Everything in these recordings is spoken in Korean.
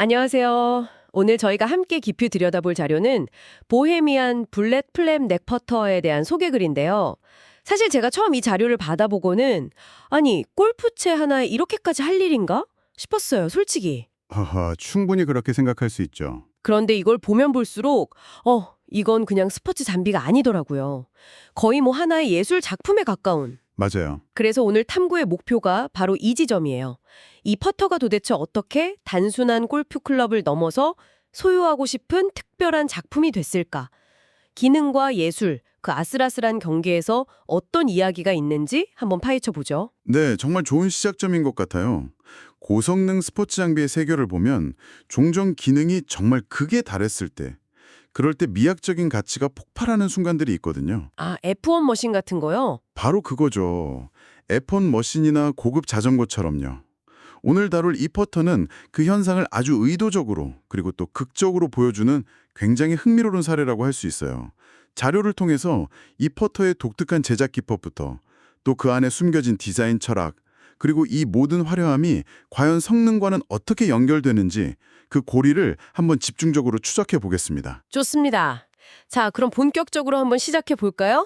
안녕하세요. 오늘 저희가 함께 깊이 들여다볼 자료는 보헤미안 블랙 플램 넥퍼터에 대한 소개글인데요. 사실 제가 처음 이 자료를 받아보고는 아니, 골프채 하나에 이렇게까지 할 일인가? 싶었어요, 솔직히. 하하, 충분히 그렇게 생각할 수 있죠. 그런데 이걸 보면 볼수록 이건 그냥 스포츠 장비가 아니더라고요. 거의 뭐 하나의 예술 작품에 가까운. 맞아요. 그래서 오늘 탐구의 목표가 바로 이 지점이에요. 이 퍼터가 도대체 어떻게 단순한 골프 클럽을 넘어서 소유하고 싶은 특별한 작품이 됐을까? 기능과 예술, 그 아슬아슬한 경계에서 어떤 이야기가 있는지 한번 파헤쳐 보죠. 네, 정말 좋은 시작점인 것 같아요. 고성능 스포츠 장비의 세계를 보면 종종 기능이 정말 극에 달했을 때, 그럴 때 미학적인 가치가 폭발하는 순간들이 있거든요. 아, F1 머신 같은 거요? 바로 그거죠. F1 머신이나 고급 자전거처럼요. 오늘 다룰 이 퍼터는 그 현상을 아주 의도적으로 그리고 또 극적으로 보여주는 굉장히 흥미로운 사례라고 할 수 있어요. 자료를 통해서 이 퍼터의 독특한 제작 기법부터 또 그 안에 숨겨진 디자인 철학 그리고 이 모든 화려함이 과연 성능과는 어떻게 연결되는지 그 고리를 한번 집중적으로 추적해 보겠습니다. 좋습니다. 자, 그럼 본격적으로 한번 시작해 볼까요?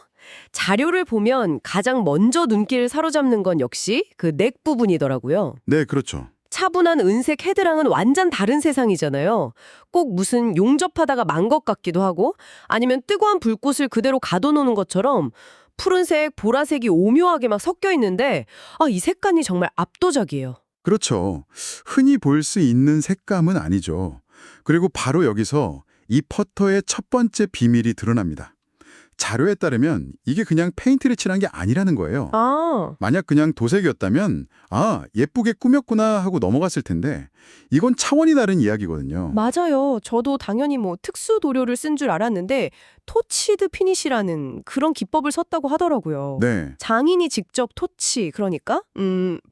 자료를 보면 가장 먼저 눈길을 사로잡는 건 역시 그 넥 부분이더라고요. 네, 그렇죠. 차분한 은색 헤드랑은 완전 다른 세상이잖아요. 꼭 무슨 용접하다가 만 것 같기도 하고 아니면 뜨거운 불꽃을 그대로 가둬놓는 것처럼 푸른색, 보라색이 오묘하게 막 섞여 있는데 이 색감이 정말 압도적이에요. 그렇죠. 흔히 볼 수 있는 색감은 아니죠. 그리고 바로 여기서 이 퍼터의 첫 번째 비밀이 드러납니다. 자료에 따르면 이게 그냥 페인트를 칠한 게 아니라는 거예요. 아, 만약 그냥 도색이었다면 예쁘게 꾸몄구나 하고 넘어갔을 텐데 이건 차원이 다른 이야기거든요. 맞아요. 저도 당연히 뭐 특수 도료를 쓴 줄 알았는데 토치드 피니시라는 그런 기법을 썼다고 하더라고요. 네, 장인이 직접 토치, 그러니까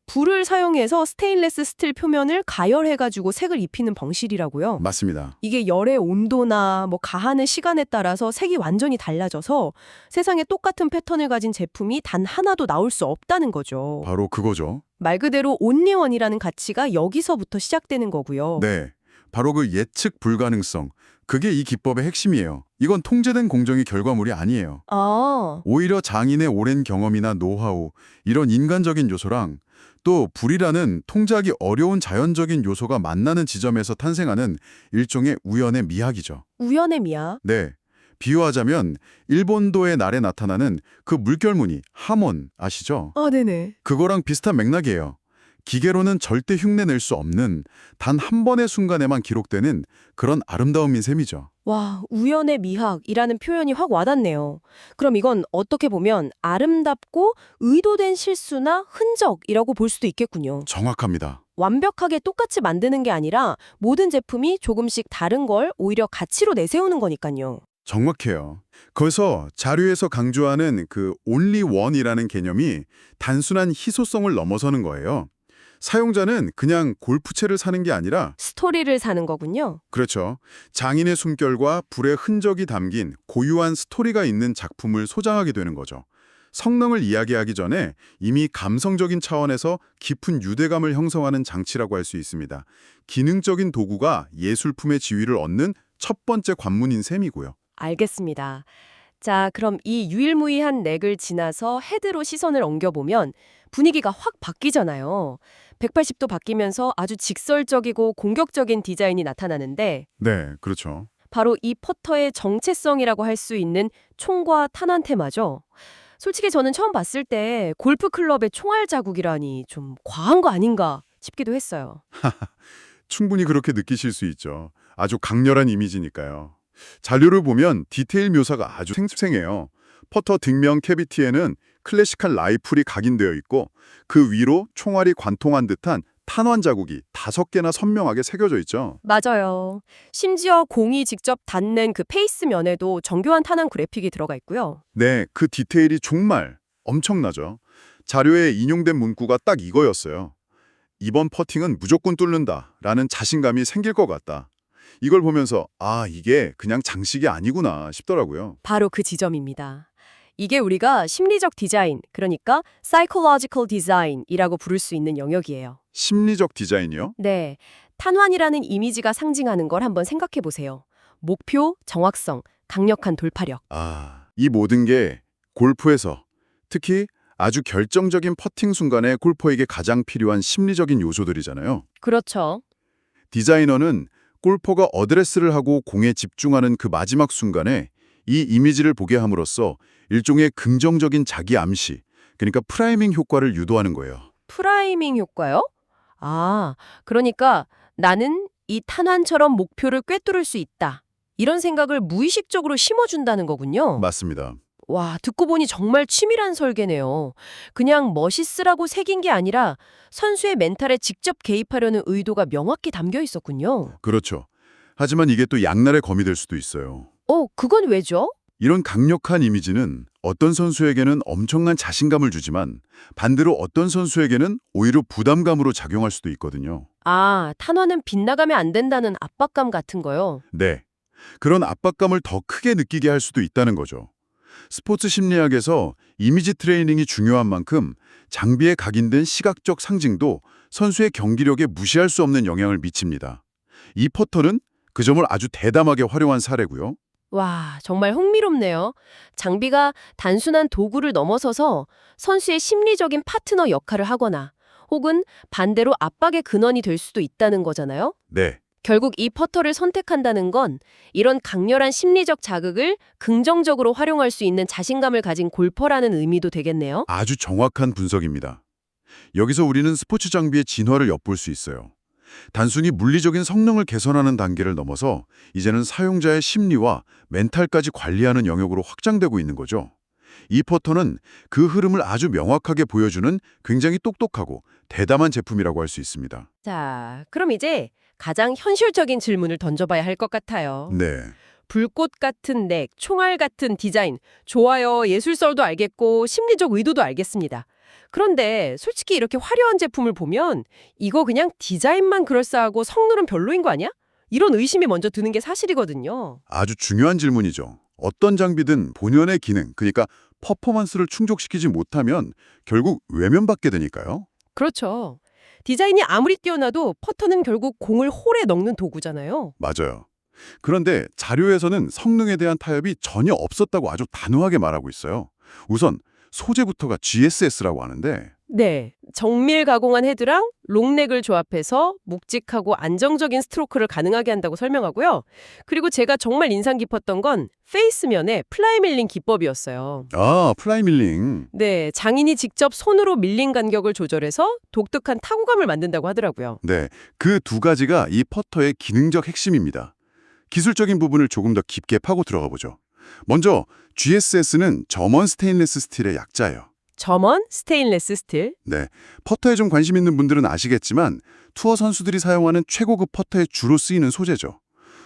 불을 사용해서 스테인레스 스틸 표면을 가열해가지고 색을 입히는 방식이라고요. 맞습니다. 이게 열의 온도나 뭐 가하는 시간에 따라서 색이 완전히 달라져서 세상에 똑같은 패턴을 가진 제품이 단 하나도 나올 수 없다는 거죠. 바로 그거죠. 말 그대로 온리원이라는 가치가 여기서부터 시작되는 거고요. 네, 바로 그 예측 불가능성. 그게 이 기법의 핵심이에요. 이건 통제된 공정의 결과물이 아니에요. 아, 오히려 장인의 오랜 경험이나 노하우, 이런 인간적인 요소랑 또 불이라는 통제하기 어려운 자연적인 요소가 만나는 지점에서 탄생하는 일종의 우연의 미학이죠. 우연의 미학. 네. 비유하자면 일본도의 날에 나타나는 그 물결무늬, 하몬 아시죠? 아, 네네. 그거랑 비슷한 맥락이에요. 기계로는 절대 흉내낼 수 없는 단 한 번의 순간에만 기록되는 그런 아름다움인 셈이죠. 와, 우연의 미학이라는 표현이 확 와닿네요. 그럼 이건 어떻게 보면 아름답고 의도된 실수나 흔적이라고 볼 수도 있겠군요. 정확합니다. 완벽하게 똑같이 만드는 게 아니라 모든 제품이 조금씩 다른 걸 오히려 가치로 내세우는 거니까요. 정확해요. 그래서 자료에서 강조하는 그 only one이라는 개념이 단순한 희소성을 넘어서는 거예요. 사용자는 그냥 골프채를 사는 게 아니라 스토리를 사는 거군요. 그렇죠. 장인의 숨결과 불의 흔적이 담긴 고유한 스토리가 있는 작품을 소장하게 되는 거죠. 성능을 이야기하기 전에 이미 감성적인 차원에서 깊은 유대감을 형성하는 장치라고 할 수 있습니다. 기능적인 도구가 예술품의 지위를 얻는 첫 번째 관문인 셈이고요. 알겠습니다. 자, 그럼 이 유일무이한 넥을 지나서 헤드로 시선을 옮겨보면 분위기가 확 바뀌잖아요. 180도 바뀌면서 아주 직설적이고 공격적인 디자인이 나타나는데 네, 그렇죠. 바로 이 퍼터의 정체성이라고 할 수 있는 총과 탄환 테마죠. 솔직히 저는 처음 봤을 때 골프 클럽의 총알 자국이라니 좀 과한 거 아닌가 싶기도 했어요. 충분히 그렇게 느끼실 수 있죠. 아주 강렬한 이미지니까요. 자료를 보면 디테일 묘사가 아주 생생해요. 퍼터 뒷면 캐비티에는 클래식한 라이플이 각인되어 있고 그 위로 총알이 관통한 듯한 탄환 자국이 5개나 선명하게 새겨져 있죠. 맞아요. 심지어 공이 직접 닿는 그 페이스면에도 정교한 탄환 그래픽이 들어가 있고요. 네, 그 디테일이 정말 엄청나죠. 자료에 인용된 문구가 딱 이거였어요. 이번 퍼팅은 무조건 뚫는다 라는 자신감이 생길 것 같다. 이걸 보면서 이게 그냥 장식이 아니구나 싶더라고요. 바로 그 지점입니다. 이게 우리가 심리적 디자인, 그러니까 psychological design이라고 부를 수 있는 영역이에요. 심리적 디자인이요? 네. 탄환이라는 이미지가 상징하는 걸 한번 생각해 보세요. 목표, 정확성, 강력한 돌파력. 이 모든 게 골프에서 특히 아주 결정적인 퍼팅 순간에 골퍼에게 가장 필요한 심리적인 요소들이잖아요. 그렇죠. 디자이너는 골퍼가 어드레스를 하고 공에 집중하는 그 마지막 순간에 이 이미지를 보게 함으로써 일종의 긍정적인 자기 암시, 그러니까 프라이밍 효과를 유도하는 거예요. 프라이밍 효과요? 그러니까 나는 이 탄환처럼 목표를 꿰뚫을 수 있다. 이런 생각을 무의식적으로 심어준다는 거군요. 맞습니다. 와, 듣고 보니 정말 치밀한 설계네요. 그냥 멋있으라고 새긴 게 아니라 선수의 멘탈에 직접 개입하려는 의도가 명확히 담겨 있었군요. 그렇죠. 하지만 이게 또 양날의 검이 될 수도 있어요. 그건 왜죠? 이런 강력한 이미지는 어떤 선수에게는 엄청난 자신감을 주지만 반대로 어떤 선수에게는 오히려 부담감으로 작용할 수도 있거든요. 탄환은 빗나가면 안 된다는 압박감 같은 거요. 네. 그런 압박감을 더 크게 느끼게 할 수도 있다는 거죠. 스포츠 심리학에서 이미지 트레이닝이 중요한 만큼 장비에 각인된 시각적 상징도 선수의 경기력에 무시할 수 없는 영향을 미칩니다. 이 퍼터는 그 점을 아주 대담하게 활용한 사례고요. 와, 정말 흥미롭네요. 장비가 단순한 도구를 넘어서서 선수의 심리적인 파트너 역할을 하거나 혹은 반대로 압박의 근원이 될 수도 있다는 거잖아요. 네. 결국 이 퍼터를 선택한다는 건 이런 강렬한 심리적 자극을 긍정적으로 활용할 수 있는 자신감을 가진 골퍼라는 의미도 되겠네요. 아주 정확한 분석입니다. 여기서 우리는 스포츠 장비의 진화를 엿볼 수 있어요. 단순히 물리적인 성능을 개선하는 단계를 넘어서 이제는 사용자의 심리와 멘탈까지 관리하는 영역으로 확장되고 있는 거죠. 이 퍼터는 그 흐름을 아주 명확하게 보여주는 굉장히 똑똑하고 대담한 제품이라고 할 수 있습니다. 자, 그럼 이제 가장 현실적인 질문을 던져봐야 할 것 같아요. 네. 불꽃 같은 넥, 총알 같은 디자인, 좋아요, 예술설도 알겠고 심리적 의도도 알겠습니다. 그런데 솔직히 이렇게 화려한 제품을 보면 이거 그냥 디자인만 그럴싸하고 성능은 별로인 거 아니야? 이런 의심이 먼저 드는 게 사실이거든요. 아주 중요한 질문이죠. 어떤 장비든 본연의 기능, 그러니까 퍼포먼스를 충족시키지 못하면 결국 외면받게 되니까요. 그렇죠. 디자인이 아무리 뛰어나도 퍼터는 결국 공을 홀에 넣는 도구잖아요. 맞아요. 그런데 자료에서는 성능에 대한 타협이 전혀 없었다고 아주 단호하게 말하고 있어요. 우선 소재부터가 GSS라고 하는데 네, 정밀 가공한 헤드랑 롱넥을 조합해서 묵직하고 안정적인 스트로크를 가능하게 한다고 설명하고요. 그리고 제가 정말 인상 깊었던 건 페이스면의 플라이 밀링 기법이었어요. 플라이 밀링. 네, 장인이 직접 손으로 밀링 간격을 조절해서 독특한 타구감을 만든다고 하더라고요. 네, 그 두 가지가 이 퍼터의 기능적 핵심입니다. 기술적인 부분을 조금 더 깊게 파고 들어가 보죠. 먼저 GSS는 점원 스테인리스 스틸의 약자예요. 점원 스테인레스 스틸. 네, 퍼터에 좀 관심 있는 분들은 아시겠지만 투어 선수들이 사용하는 최고급 퍼터에 주로 쓰이는 소재죠.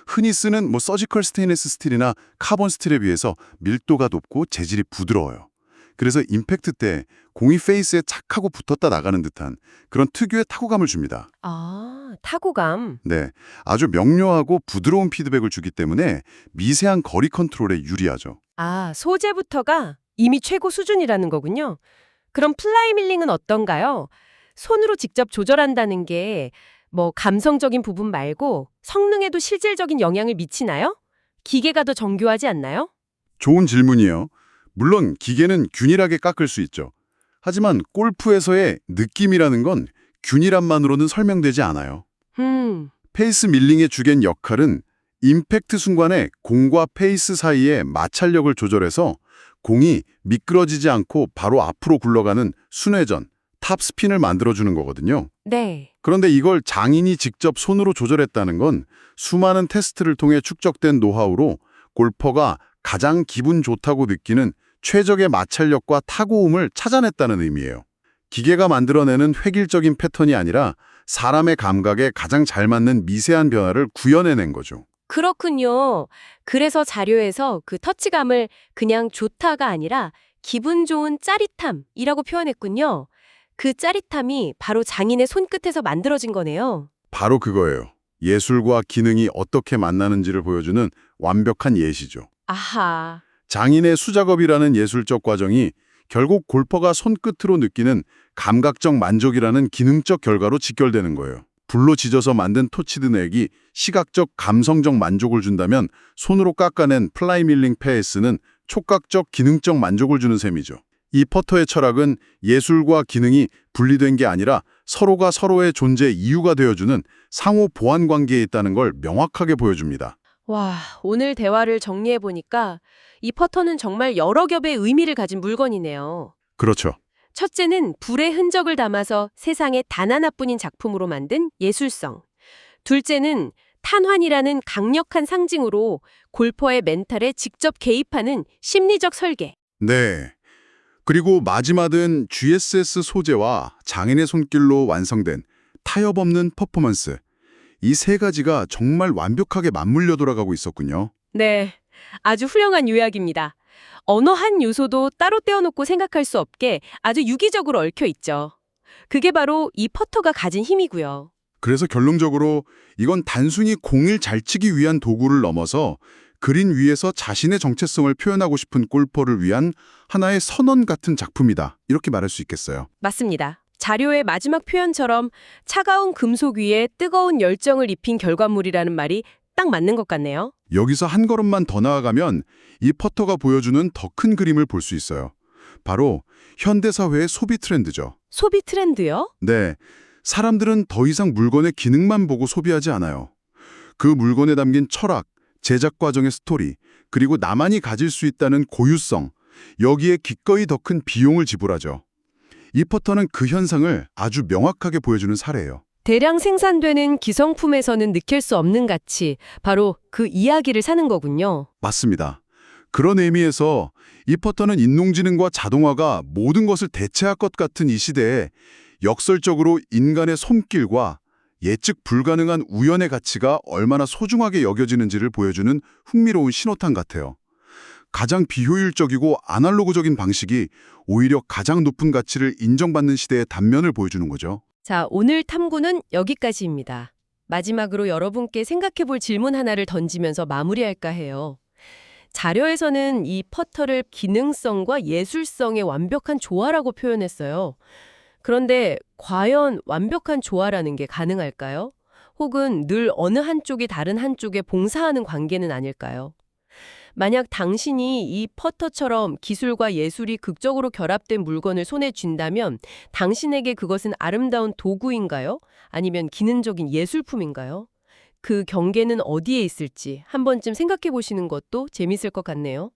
흔히 쓰는 서지컬 스테인리스 스틸이나 카본 스틸에 비해서 밀도가 높고 재질이 부드러워요. 그래서 임팩트 때 공이 페이스에 착 하고 붙었다 나가는 듯한 그런 특유의 타구감을 줍니다. 타구감. 네, 아주 명료하고 부드러운 피드백을 주기 때문에 미세한 거리 컨트롤에 유리하죠. 소재부터가 이미 최고 수준이라는 거군요. 그럼 플라이 밀링은 어떤가요? 손으로 직접 조절한다는 게 감성적인 부분 말고 성능에도 실질적인 영향을 미치나요? 기계가 더 정교하지 않나요? 좋은 질문이에요. 물론 기계는 균일하게 깎을 수 있죠. 하지만 골프에서의 느낌이라는 건 균일함만으로는 설명되지 않아요. 페이스 밀링의 주된 역할은 임팩트 순간에 공과 페이스 사이의 마찰력을 조절해서 공이 미끄러지지 않고 바로 앞으로 굴러가는 순회전, 탑스핀을 만들어주는 거거든요. 네. 그런데 이걸 장인이 직접 손으로 조절했다는 건 수많은 테스트를 통해 축적된 노하우로 골퍼가 가장 기분 좋다고 느끼는 최적의 마찰력과 타고움을 찾아냈다는 의미예요. 기계가 만들어내는 획일적인 패턴이 아니라 사람의 감각에 가장 잘 맞는 미세한 변화를 구현해낸 거죠. 그렇군요. 그래서 자료에서 그 터치감을 그냥 좋다가 아니라 기분 좋은 짜릿함이라고 표현했군요. 그 짜릿함이 바로 장인의 손끝에서 만들어진 거네요. 바로 그거예요. 예술과 기능이 어떻게 만나는지를 보여주는 완벽한 예시죠. 아하. 장인의 수작업이라는 예술적 과정이 결국 골퍼가 손끝으로 느끼는 감각적 만족이라는 기능적 결과로 직결되는 거예요. 불로 지져서 만든 토치드넥이 시각적 감성적 만족을 준다면 손으로 깎아낸 플라이밀링 페이스는 촉각적 기능적 만족을 주는 셈이죠. 이 퍼터의 철학은 예술과 기능이 분리된 게 아니라 서로가 서로의 존재 이유가 되어주는 상호 보완 관계에 있다는 걸 명확하게 보여줍니다. 와, 오늘 대화를 정리해보니까 이 퍼터는 정말 여러 겹의 의미를 가진 물건이네요. 그렇죠. 첫째는 불의 흔적을 담아서 세상에 단 하나뿐인 작품으로 만든 예술성. 둘째는 탄환이라는 강력한 상징으로 골퍼의 멘탈에 직접 개입하는 심리적 설계. 네. 그리고 마지막은 GSS 소재와 장인의 손길로 완성된 타협 없는 퍼포먼스. 이 세 가지가 정말 완벽하게 맞물려 돌아가고 있었군요. 네, 아주 훌륭한 요약입니다. 어느 한 요소도 따로 떼어놓고 생각할 수 없게 아주 유기적으로 얽혀 있죠. 그게 바로 이 퍼터가 가진 힘이고요. 그래서 결론적으로 이건 단순히 공을 잘 치기 위한 도구를 넘어서 그린 위에서 자신의 정체성을 표현하고 싶은 골퍼를 위한 하나의 선언 같은 작품이다. 이렇게 말할 수 있겠어요. 맞습니다. 자료의 마지막 표현처럼 차가운 금속 위에 뜨거운 열정을 입힌 결과물이라는 말이 딱 맞는 것 같네요. 여기서 한 걸음만 더 나아가면 이 퍼터가 보여주는 더 큰 그림을 볼 수 있어요. 바로 현대사회의 소비 트렌드죠. 소비 트렌드요? 네, 사람들은 더 이상 물건의 기능만 보고 소비하지 않아요. 그 물건에 담긴 철학, 제작 과정의 스토리, 그리고 나만이 가질 수 있다는 고유성, 여기에 기꺼이 더 큰 비용을 지불하죠. 이 퍼터는 그 현상을 아주 명확하게 보여주는 사례예요. 대량 생산되는 기성품에서는 느낄 수 없는 가치, 바로 그 이야기를 사는 거군요. 맞습니다. 그런 의미에서 이 퍼터는 인공지능과 자동화가 모든 것을 대체할 것 같은 이 시대에 역설적으로 인간의 손길과 예측 불가능한 우연의 가치가 얼마나 소중하게 여겨지는지를 보여주는 흥미로운 신호탄 같아요. 가장 비효율적이고 아날로그적인 방식이 오히려 가장 높은 가치를 인정받는 시대의 단면을 보여주는 거죠. 자, 오늘 탐구는 여기까지입니다. 마지막으로 여러분께 생각해 볼 질문 하나를 던지면서 마무리할까 해요. 자료에서는 이 퍼터를 기능성과 예술성의 완벽한 조화라고 표현했어요. 그런데 과연 완벽한 조화라는 게 가능할까요? 혹은 늘 어느 한쪽이 다른 한쪽에 봉사하는 관계는 아닐까요? 만약 당신이 이 퍼터처럼 기술과 예술이 극적으로 결합된 물건을 손에 쥔다면 당신에게 그것은 아름다운 도구인가요? 아니면 기능적인 예술품인가요? 그 경계는 어디에 있을지 한 번쯤 생각해 보시는 것도 재밌을 것 같네요.